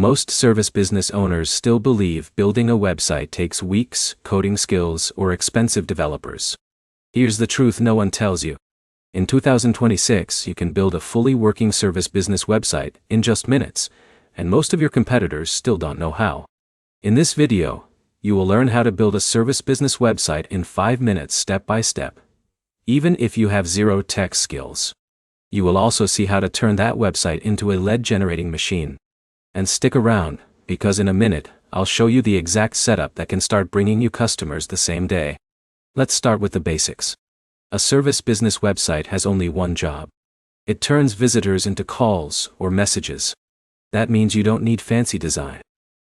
most service business owners still believe building a website takes weeks, coding skills, or expensive developers. Here's the truth no one tells you. In 2026, you can build a fully working service business website in just minutes, and most of your competitors still don't know how. In this video, you will learn how to build a service business website in 5 minutes step by step, even if you have zero tech skills. You will also see how to turn that website into a lead-generating machine. And stick around, because in a minute, I'll show you the exact setup that can start bringing you customers the same day. Let's start with the basics. A service business website has only one job. It turns visitors into calls or messages. That means you don't need fancy design.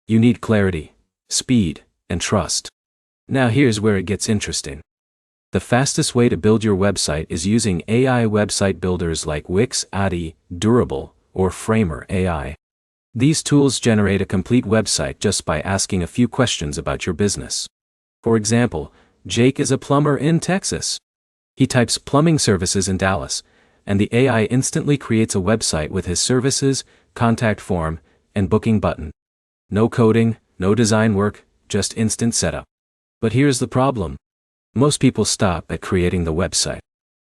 You need clarity, speed, and trust. Now here's where it gets interesting. The fastest way to build your website is using AI website builders like Wix, Adi, Durable, or Framer AI. These tools generate a complete website just by asking a few questions about your business. For example, Jake is a plumber in Texas. He types plumbing services in Dallas, and the AI instantly creates a website with his services, contact form, and booking button. No coding, no design work, just instant setup. But here's the problem. Most people stop at creating the website.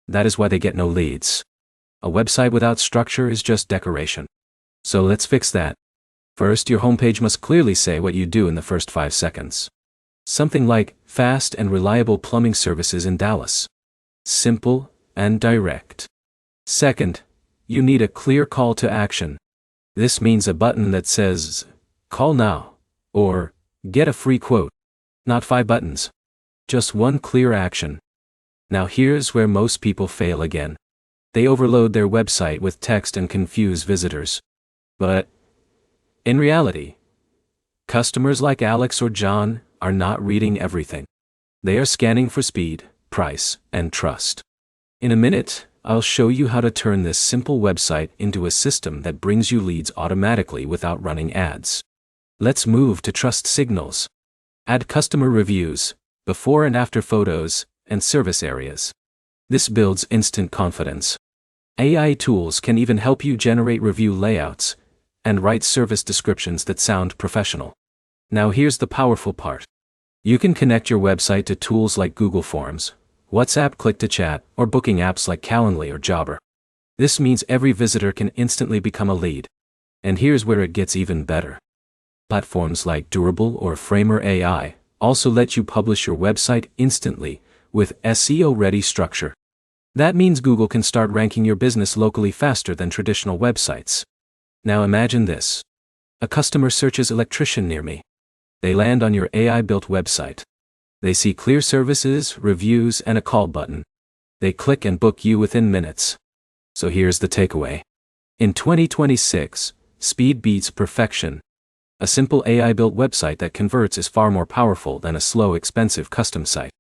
That is why they get no leads. A website without structure is just decoration. So let's fix that. First, your homepage must clearly say what you do in the first 5 seconds. Something like, fast and reliable plumbing services in Dallas. Simple and direct. Second, you need a clear call to action. This means a button that says, call now, or get a free quote. Not 5 buttons. Just one clear action. Now here's where most people fail again. They overload their website with text and confuse visitors. But in reality, customers like Alex or John are not reading everything. They are scanning for speed, price, and trust. In a minute, I'll show you how to turn this simple website into a system that brings you leads automatically without running ads. Let's move to trust signals. Add customer reviews, before and after photos, and service areas. This builds instant confidence. AI tools can even help you generate review layouts and write service descriptions that sound professional. Now here's the powerful part. You can connect your website to tools like Google Forms, WhatsApp Click-to-Chat, or booking apps like Calendly or Jobber. This means every visitor can instantly become a lead. And here's where it gets even better. Platforms like Durable or Framer AI also let you publish your website instantly with SEO-ready structure. That means Google can start ranking your business locally faster than traditional websites. Now imagine this. A customer searches electrician near me. They land on your AI-built website. They see clear services, reviews, and a call button. They click and book you within minutes. So here's the takeaway. In 2026, speed beats perfection. A simple AI-built website that converts is far more powerful than a slow, expensive custom site.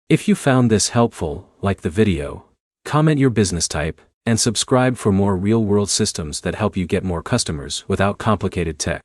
If you found this helpful, like the video, comment your business type, and subscribe for more real-world systems that help you get more customers without complicated tech.